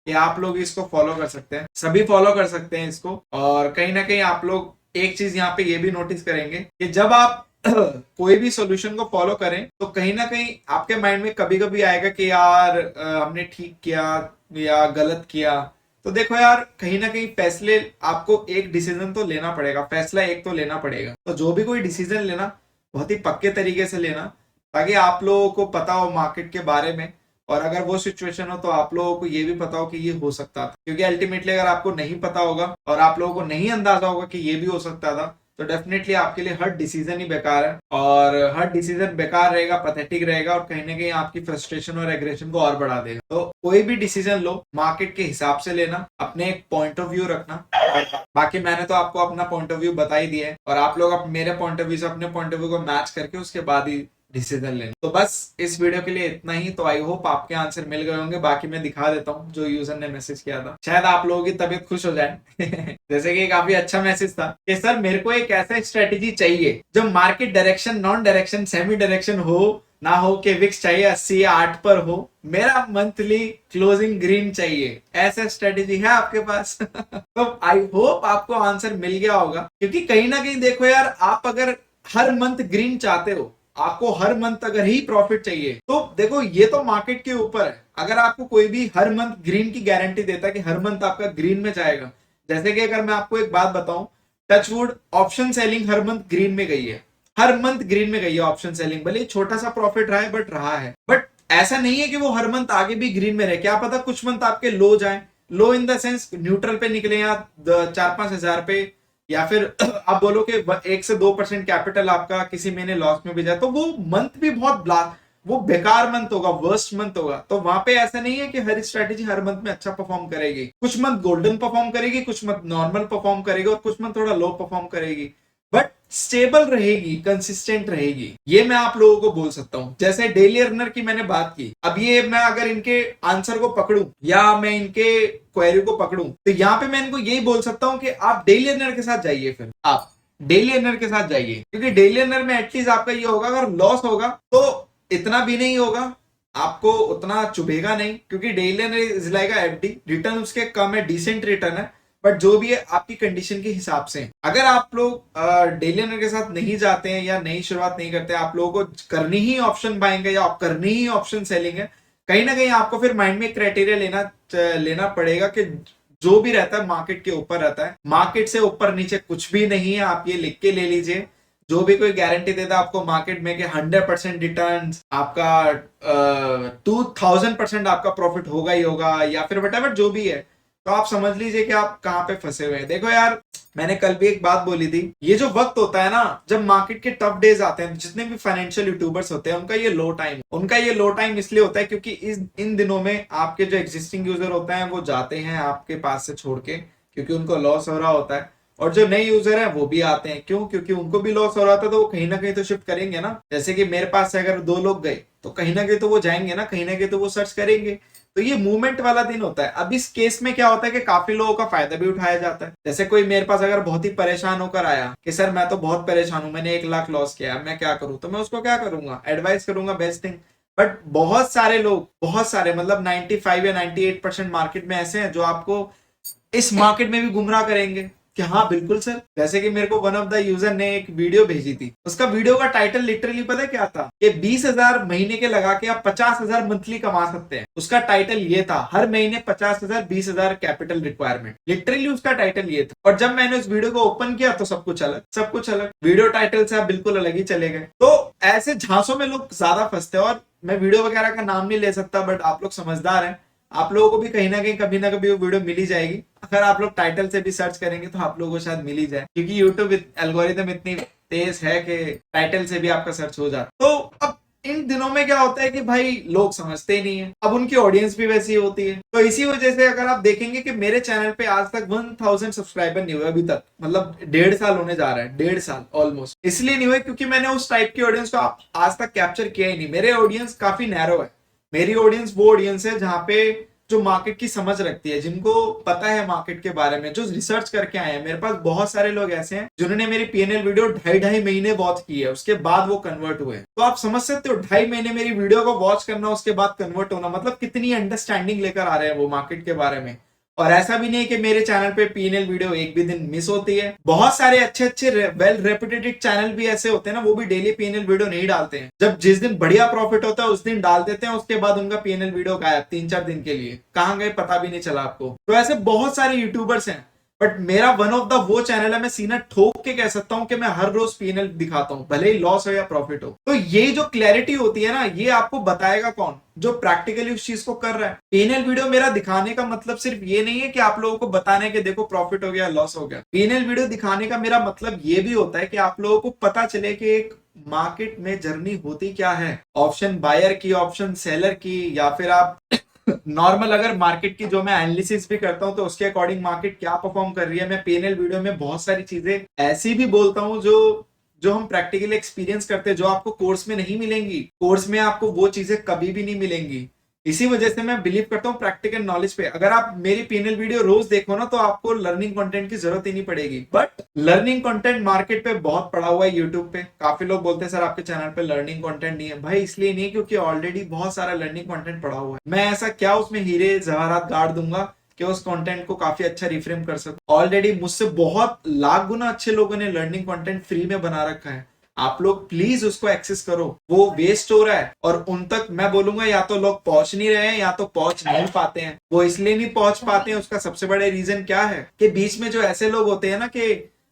कि आप लोग इसको फॉलो कर सकते हैं, सभी फॉलो कर सकते हैं इसको। और कहीं ना कहीं आप लोग एक चीज यहाँ पे ये भी नोटिस करेंगे कि जब आप कोई भी सॉल्यूशन को फॉलो करें तो कहीं ना कहीं आपके माइंड में कभी कभी आएगा कि यार हमने ठीक किया या गलत किया। तो देखो यार, कहीं ना कहीं फैसले, आपको एक डिसीजन तो लेना पड़ेगा, फैसला एक तो लेना पड़ेगा। तो जो भी कोई डिसीजन लेना बहुत ही पक्के तरीके से लेना, ताकि आप लोगों को पता हो मार्केट के बारे में और अगर वो सिचुएशन हो तो आप लोगों को ये भी पता हो कि ये हो सकता था, क्योंकि अल्टीमेटली अगर आपको नहीं पता होगा और आप लोगों को नहीं अंदाजा होगा कि ये भी हो सकता था, तो डेफिनेटली आपके लिए हर डिसीजन ही बेकार है, और हर डिसीजन बेकार रहेगा, पथेटिक रहेगा, और कहीं ना कहीं आपकी फ्रस्ट्रेशन और एग्रेशन को और बढ़ा देगा। तो कोई भी डिसीजन लो मार्केट के हिसाब से लेना, अपने एक पॉइंट ऑफ व्यू रखना। बाकी मैंने तो आपको अपना पॉइंट ऑफ व्यू बता ही दिया है, और आप लोग मेरे पॉइंट ऑफ व्यू से अपने पॉइंट ऑफ व्यू को मैच करके उसके बाद ही डिसीजन लेना। तो बस इस वीडियो के लिए इतना ही। तो आई होप आपके आंसर मिल गए होंगे। बाकी मैं दिखा देता हूँ जो यूजर ने मैसेज किया था, शायद आप लोगों की तबीयत खुश हो जाए। जैसे कि काफी अच्छा मैसेज था कि सर मेरे को एक ऐसा स्ट्रेटेजी चाहिए जो market direction, non direction, semi direction हो ना हो, कि विक्स चाहिए 80 या 8 पर हो, मेरा मंथली क्लोजिंग ग्रीन चाहिए, ऐसा स्ट्रेटेजी है आपके पास? तो आई होप आपको आंसर मिल गया होगा, क्योंकि कहीं ना कहीं देखो यार, आप अगर हर मंथ ग्रीन चाहते हो, आपको हर मंथ अगर ही प्रॉफिट चाहिए, तो देखो ये तो मार्केट के ऊपर है। अगर आपको कोई भी हर मंथ ग्रीन की गारंटी देता है कि हर मंथ आपका ग्रीन में जाएगा, जैसे कि अगर मैं आपको एक बात बताऊं, टचवुड ऑप्शन सेलिंग हर मंथ ग्रीन में गई है, हर मंथ ग्रीन में गई है ऑप्शन सेलिंग, भले छोटा सा प्रॉफिट रहा है बट रहा है। बट ऐसा नहीं है कि वो हर मंथ आगे भी ग्रीन में रहे, क्या पता कुछ मंथ आपके लो जाए, लो इन द सेंस न्यूट्रल पे निकले, या 4-5 हजार पे, या फिर आप बोलो कि 1 से 2% कैपिटल आपका किसी महीने लॉस में भी जाए, तो वो मंथ भी बहुत ब्लास्ट, वो बेकार मंथ होगा, वर्स्ट मंथ होगा। तो वहां पे ऐसा नहीं है कि हर स्ट्रेटेजी हर मंथ में अच्छा परफॉर्म करेगी, कुछ मंथ गोल्डन परफॉर्म करेगी, कुछ मंथ नॉर्मल परफॉर्म करेगी, और कुछ मंथ थोड़ा लो परफॉर्म करेगी, बट स्टेबल रहेगी, कंसिस्टेंट रहेगी, ये मैं आप लोगों को बोल सकता हूं। जैसे डेली अर्नर की मैंने बात की, अब ये मैं अगर इनके आंसर को पकड़ूं या मैं इनके क्वेरी को पकड़ूं, तो यहाँ पे मैं इनको यही बोल सकता हूं कि आप डेली अर्नर के साथ जाइए, फिर आप डेली अर्नर के साथ जाइए, क्योंकि डेली अर्नर में एटलीस्ट आपका ये होगा, अगर लॉस होगा तो इतना भी नहीं होगा, आपको उतना चुभेगा नहीं, क्योंकि daily earner is like FD, return उसके कम है, डिसेंट रिटर्न है, बट जो भी है आपकी कंडीशन के हिसाब से। अगर आप लोग डेली अर्नर के साथ नहीं जाते हैं या नई शुरुआत नहीं करते, आप लोगों को करनी ही ऑप्शन बाइंग है या करनी ही ऑप्शन सेलिंग है, कहीं ना कहीं आपको फिर माइंड में क्राइटेरिया लेना पड़ेगा कि जो भी रहता है मार्केट के ऊपर रहता है, मार्केट से ऊपर नीचे कुछ भी नहीं है, आप ये लिख के ले लीजिए। जो भी कोई गारंटी देता है आपको मार्केट में कि 100% रिटर्न, आपका 2000% आपका प्रॉफिट होगा ही होगा, या फिर वटेवर जो भी है, तो आप समझ लीजिए कि आप कहां पे फंसे हुए हैं। देखो यार, मैंने कल भी एक बात बोली थी, ये जो वक्त होता है ना, जब मार्केट के टफ डेज आते हैं, जितने भी फाइनेंशियल यूट्यूबर्स होते हैं उनका ये लो टाइम इसलिए होता है क्योंकि इन दिनों में आपके जो एग्जिस्टिंग यूजर होते हैं वो जाते हैं आपके पास से छोड़ के, क्योंकि उनको लॉस हो रहा होता है, और जो नए यूजर है वो भी आते हैं, क्यों? क्योंकि उनको भी लॉस हो रहा था, तो वो कहीं ना कहीं तो शिफ्ट करेंगे ना। जैसे कि मेरे पास से अगर 2 लोग गए, तो कहीं ना कहीं तो वो जाएंगे ना, कहीं ना कहीं तो वो सर्च करेंगे। तो ये मूवमेंट वाला दिन होता है। अब इस केस में क्या होता है कि काफी लोगों का फायदा भी उठाया जाता है। जैसे कोई मेरे पास अगर बहुत ही परेशान होकर आया कि सर मैं तो बहुत परेशान हूं, मैंने 1 लाख लॉस किया, मैं क्या करूं, तो मैं उसको क्या करूंगा, एडवाइस करूंगा बेस्ट थिंग। बट बहुत सारे लोग, बहुत सारे मतलब 95 या 98% मार्केट में ऐसे हैं जो आपको इस मार्केट में भी गुमराह करेंगे कि हाँ बिल्कुल सर। जैसे कि मेरे को वन ऑफ द यूजर ने एक वीडियो भेजी थी, उसका वीडियो का टाइटल लिटरली पता है क्या था, कि 20,000 महीने के लगा के आप 50,000 मंथली कमा सकते हैं। उसका टाइटल ये था, हर महीने 50,000, 20,000 कैपिटल रिक्वायरमेंट, लिटरली उसका टाइटल ये था। और जब मैंने उस वीडियो को ओपन किया तो सब कुछ अलग, सब कुछ अलग, वीडियो टाइटल से आप बिल्कुल अलग ही चले गए। तो ऐसे झांसों में लोग ज्यादा फंसते हैं, और मैं वीडियो वगैरह का नाम नहीं ले सकता, बट आप लोग समझदार हैं, आप लोगों को भी कहीं ना कभी वो वीडियो मिल ही जाएगी। अगर आप लोग टाइटल से भी सर्च करेंगे तो आप लोगों को शायद मिल ही जाए, क्योंकि यूट्यूब एल्गोरिथम इतनी तेज है कि टाइटल से भी आपका सर्च हो जाता। तो अब इन दिनों में क्या होता है कि भाई लोग समझते ही नहीं है, अब उनकी ऑडियंस भी वैसी होती है। तो इसी वजह से अगर आप देखेंगे कि मेरे चैनल पे आज तक 1000 सब्सक्राइबर नहीं हुए अभी तक, मतलब 1.5 साल होने जा रहा है, 1.5 साल ऑलमोस्ट। इसलिए नहीं हुए क्योंकि मैंने उस टाइप की ऑडियंस को आज तक कैप्चर किया ही नहीं। मेरे ऑडियंस काफी नैरो है। मेरी ऑडियंस वो ऑडियंस है जहां पे जो मार्केट की समझ रखती है, जिनको पता है मार्केट के बारे में, जो रिसर्च करके आए हैं। मेरे पास बहुत सारे लोग ऐसे हैं जिन्होंने मेरी पीएनएल वीडियो 2.5 महीने वॉच की है, उसके बाद वो कन्वर्ट हुए। तो आप समझ सकते हो 2.5 महीने मेरी वीडियो को वॉच करना, उसके बाद कन्वर्ट होना, मतलब कितनी अंडरस्टैंडिंग लेकर आ रहे हैं वो मार्केट के बारे में। और ऐसा भी नहीं कि मेरे चैनल पे पीएनएल वीडियो एक भी दिन मिस होती है। बहुत सारे अच्छे वेल रेपुटेटेड चैनल भी ऐसे होते हैं ना, वो भी डेली पीएनएल वीडियो नहीं डालते हैं। जब जिस दिन बढ़िया प्रॉफिट होता है उस दिन डाल देते हैं, उसके बाद उनका पीएनएल वीडियो गायब 3-4 दिन के लिए, कहां गए पता भी नहीं चला आपको। तो ऐसे बहुत सारे यूट्यूबर्स हैं, बट मेरा वन ऑफ द वो चैनल है, मैं सीना ठोक के कह सकता हूं कि मैं हर रोज पीएनएल दिखाता हूं, भले ही लॉस हो या प्रॉफिट हो। तो ये जो क्लैरिटी होती है ना, ये आपको बताएगा कौन? जो प्रैक्टिकली उस चीज को कर रहा है। पीएनएल वीडियो मेरा दिखाने का मतलब सिर्फ ये नहीं है कि आप लोगों को बताने के देखो प्रॉफिट हो गया लॉस हो गया। पीएनएल वीडियो दिखाने का मेरा मतलब ये भी होता है कि आप लोगों को पता चले कि एक मार्केट में जर्नी होती क्या है, ऑप्शन बायर की, ऑप्शन सेलर की, या फिर आप नॉर्मल अगर मार्केट की जो मैं एनालिसिस भी करता हूं तो उसके अकॉर्डिंग मार्केट क्या परफॉर्म कर रही है। मैं पीएनएल वीडियो में बहुत सारी चीजें ऐसी भी बोलता हूं जो जो हम प्रैक्टिकली एक्सपीरियंस करते हैं, जो आपको कोर्स में नहीं मिलेंगी। कोर्स में आपको वो चीजें कभी भी नहीं मिलेंगी। इसी वजह से मैं बिलीव करता हूँ प्रैक्टिकल नॉलेज पे। अगर आप मेरी पीएनएल वीडियो रोज देखो ना तो आपको लर्निंग कंटेंट की जरूरत ही नहीं पड़ेगी। बट लर्निंग कंटेंट मार्केट पे बहुत पड़ा हुआ है। यूट्यूब पे काफी लोग बोलते हैं सर आपके चैनल पे लर्निंग कंटेंट नहीं है। भाई इसलिए नहीं है क्योंकि ऑलरेडी बहुत सारा लर्निंग कंटेंट पड़ा हुआ है। मैं ऐसा क्या उसमें हीरे जवाहरात गाड़ दूंगा कि उस कंटेंट को काफी अच्छा रिफ्रेम कर सकूं। ऑलरेडी मुझसे बहुत लाख गुना अच्छे लोगों ने लर्निंग कंटेंट फ्री में बना रखा है। आप लोग प्लीज उसको एक्सेस करो। वो वेस्ट हो रहा है और उन तक मैं बोलूंगा या तो लोग पहुंच नहीं रहे हैं या तो पहुंच नहीं पाते हैं। वो इसलिए नहीं पहुंच पाते हैं, उसका सबसे बड़े रीजन क्या है कि बीच में जो ऐसे लोग होते हैं ना कि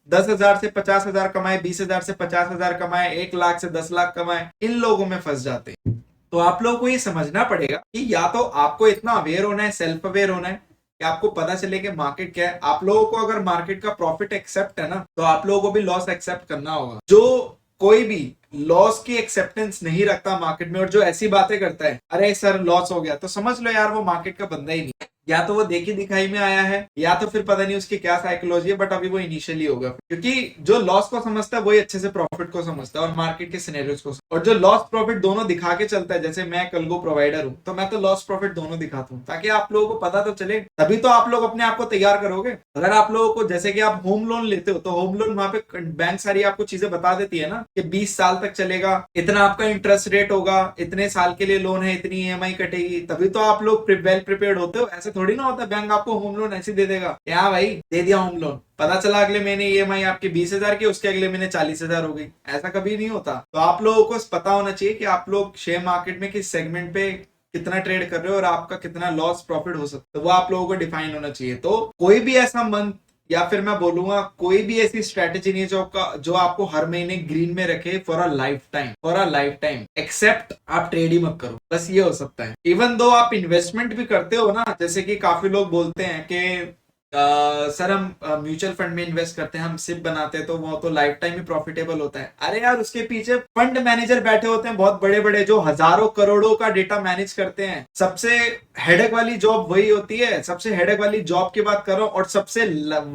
10,000 से 50,000 कमाए, 20,000 से 50,000 कमाए, 1 लाख से 10 लाख कमाए, इन लोगों में फंस जाते हैं। तो आप लोगों को ये समझना पड़ेगा कि या तो आपको इतना अवेयर होना है, सेल्फ अवेयर होना है कि आपको पता चले कि मार्केट क्या है। आप लोगों को अगर मार्केट का प्रॉफिट एक्सेप्ट है ना तो आप लोगों को भी लॉस एक्सेप्ट करना होगा। जो कोई भी लॉस की एक्सेप्टेंस नहीं रखता मार्केट में और जो ऐसी बातें करता है अरे सर लॉस हो गया, तो समझ लो यार वो मार्केट का बंदा ही नहीं। या तो वो देखी दिखाई में आया है या तो फिर पता नहीं उसकी क्या साइकोलॉजी है, बट अभी वो इनिशियली होगा। क्योंकि जो लॉस को समझता है वही अच्छे से प्रॉफिट को समझता है और मार्केट के सिनेरियोस को। और जो लॉस प्रॉफिट दोनों दिखा के चलता है, जैसे मैं कलगो प्रोवाइडर हूं तो मैं तो लॉस प्रॉफिट दोनों दिखाता हूँ ताकि आप लोगों को पता तो चले। तभी तो आप लोग अपने आप को तैयार करोगे। अगर आप लोगों को जैसे कि आप होम लोन लेते हो तो होम लोन वहां पे बैंक सारी आपको चीजें बता देती है ना कि 20 साल तक चलेगा, इतना आपका इंटरेस्ट रेट होगा, इतने साल के लिए लोन है, इतनी ईएमआई कटेगी। तभी तो आप लोग वेल प्रिपेयर्ड होते हो। ऐसे थोड़ी ना होता बैंक आपको होम लोन ऐसे दे देगा, क्या भाई दे दिया होम लोन, पता चला अगले महीने ईएमआई आपकी 20,000 की, उसके अगले महीने 40,000 हो गई। ऐसा कभी नहीं होता। तो आप लोगों को पता होना चाहिए कि आप लोग शेयर मार्केट में किस सेगमेंट पे कितना ट्रेड कर रहे हो और आपका कितना लॉस प्रॉफिट हो सकता है, तो वो आप लोगों को डिफाइन होना चाहिए। तो कोई भी ऐसा मंथ या फिर मैं बोलूंगा कोई भी ऐसी स्ट्रेटेजी नहीं जो आपको हर महीने ग्रीन में रखे for a lifetime except आप ट्रेड ही मत करो। बस ये हो सकता है। इवन दो आप इन्वेस्टमेंट भी करते हो ना, जैसे कि काफी लोग बोलते हैं कि सर हम म्यूचुअल फंड में इन्वेस्ट करते हैं, हम सिप बनाते हैं तो वो तो लाइफ टाइम ही प्रॉफिटेबल होता है। अरे यार उसके पीछे फंड मैनेजर बैठे होते हैं बहुत बड़े बड़े जो हजारों करोड़ों का डेटा मैनेज करते हैं। सबसे हेडेक वाली जॉब वही होती है। सबसे हेडेक वाली जॉब की बात करो और सबसे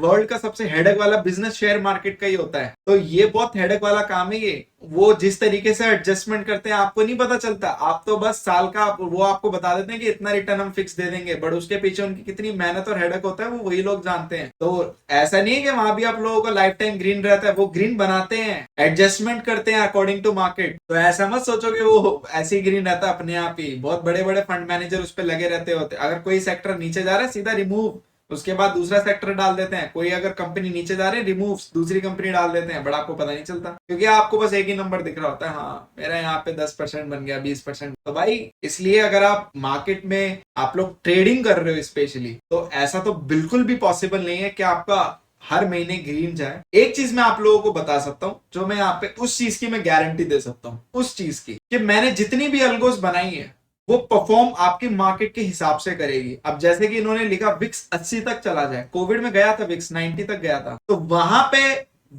वर्ल्ड का सबसे हेडेक वाला बिजनेस शेयर मार्केट का ही होता है। तो ये बहुत हेडेक वाला काम है ये। वो जिस तरीके से एडजस्टमेंट करते हैं आपको नहीं पता चलता। आप तो बस साल का वो आपको बता देते हैं कि इतना रिटर्न हम फिक्स दे देंगे, बट उसके पीछे उनकी कितनी मेहनत और हेडेक होता है वो वही लोग जानते हैं। तो ऐसा नहीं है कि वहां भी आप लोगों को लाइफ टाइम ग्रीन रहता है। वो ग्रीन बनाते हैं, एडजस्टमेंट करते हैं अकॉर्डिंग टू मार्केट। तो ऐसा मत सोचो कि वो ऐसे ही ग्रीन रहता है अपने आप ही। बहुत बड़े बड़े फंड मैनेजर उस पर लगे रहते होते। अगर कोई सेक्टर नीचे जा रहा है सीधा रिमूव, उसके बाद दूसरा सेक्टर डाल देते हैं। कोई अगर कंपनी नीचे जा रही है रिमूव, दूसरी कंपनी डाल देते हैं। बड़ा आपको पता नहीं चलता क्योंकि आपको बस एक ही नंबर दिख रहा होता है, हाँ मेरा यहाँ पे 10% बन गया, 20%। तो भाई इसलिए अगर आप मार्केट में आप लोग ट्रेडिंग कर रहे हो स्पेशली, तो ऐसा तो बिल्कुल भी पॉसिबल नहीं है कि आपका हर महीने ग्रीन जाए। एक चीज मैं आप लोगों को बता सकता हूँ जो मैं यहाँ पे उस चीज की मैं गारंटी दे सकता हूँ, उस चीज की कि मैंने जितनी भी अल्गोस बनाई है वो परफॉर्म आपकी मार्केट के हिसाब से करेगी। अब जैसे कि इन्होंने लिखा विक्स 80 तक चला जाए, कोविड में गया था विक्स 90 तक गया था, तो वहां पे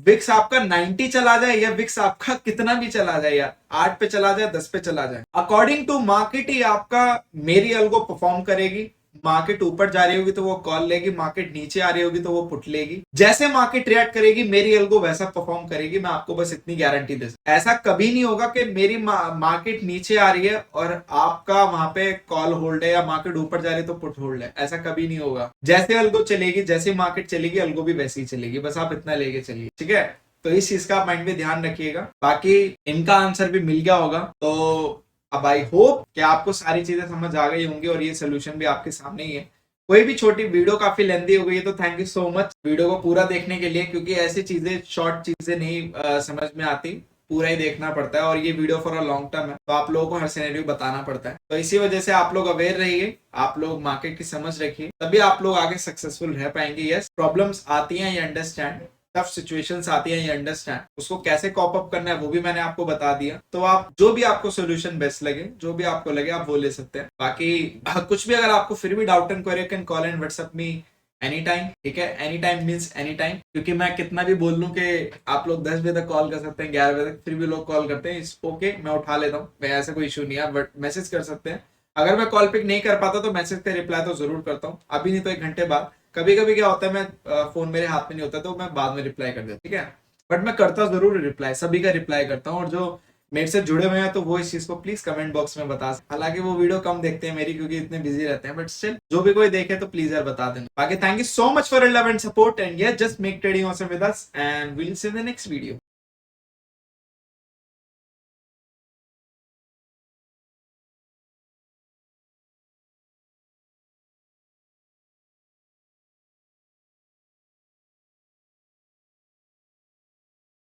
विक्स आपका 90 चला जाए या विक्स आपका कितना भी चला जाए यार, 8 पे चला जाए, 10 पे चला जाए, अकॉर्डिंग टू मार्केट ही आपका मेरी अल्गो परफॉर्म करेगी। मार्केट ऊपर जा रही होगी तो वो कॉल लेगी, मार्केट नीचे आ रही होगी तो वो पुट लेगी। जैसे मार्केट रिएक्ट करेगी मेरी एल्गो वैसा परफॉर्म करेगी। मैं आपको बस इतनी गारंटी दे सकता। ऐसा कभी नहीं होगा कि मेरी मार्केट नीचे आ रही है और आपका वहां पे कॉल होल्ड है, या मार्केट ऊपर जा रही है तो पुट होल्ड है। ऐसा कभी नहीं होगा। जैसे एल्गो चलेगी, जैसे मार्केट चलेगी, एल्गो भी वैसे ही चलेगी। बस आप इतना लेके चलिए, ठीक है। तो इस चीज का आप माइंड में ध्यान रखिएगा। बाकी इनका आंसर भी मिल गया होगा। तो अब आई होप कि आपको सारी चीजें समझ आ गई होंगी और ये सोल्यूशन भी आपके सामने ही है। कोई भी छोटी वीडियो काफी लेंथी हो गई है तो thank you so much video को पूरा देखने के लिए, क्योंकि ऐसी चीजें शॉर्ट चीजें नहीं समझ में आती। पूरा ही देखना पड़ता है और ये video for a long term है, तो आप लोगों को हर सिनेरियो बताना पड़ता है। तो इसी वजह से आप लोग अवेयर रहिए, आप लोग मार्केट की समझ रखिए, तभी आप लोग आगे सक्सेसफुल रह पाएंगे। यस, प्रॉब्लम्स आती हैं, ये अंडरस्टैंड, टफ सिचुएशंस आती हैं, ये अंडरस्टैंड, उसको कैसे कॉप अप करना है वो भी मैंने आपको बता दिया। तो आप जो भी आपको सोल्यूशन बेस्ट लगे, जो भी आपको लगे आप वो ले सकते हैं। बाकी कुछ भी अगर आपको फिर भी doubt and query, can call and WhatsApp me any time, ठीक है। Any time means any time, क्योंकि मैं कितना भी बोल लूं कि आप लोग 10 बजे तक कॉल कर सकते हैं, 11 बजे तक, फिर भी लोग कॉल करते हैं, इट्स ओके, मैं उठा लेता हूँ, मैं ऐसा कोई इशू नहीं है। बट मैसेज कर सकते हैं, अगर मैं कॉल पिक नहीं कर पाता तो मैसेज का रिप्लाई तो जरूर करता हूँ, अभी नहीं तो 1 घंटे बाद। कभी कभी क्या होता है, मैं फोन मेरे हाथ में नहीं होता तो मैं बाद में रिप्लाई कर देता, ठीक है। बट मैं करता जरूर रिप्लाई, सभी का रिप्लाई करता हूँ। और जो मेरे से जुड़े हुए हैं तो वो इस चीज को प्लीज कमेंट बॉक्स में बता सकते। हालांकि वो वीडियो कम देखते हैं मेरी, क्योंकि इतने बिजी रहते हैं, बट स्टिल जो भी कोई देखे तो प्लीज यार बता देना। बाकी thank you so much for your love and support, and yes, just make trading awesome with us, and will see in the next video.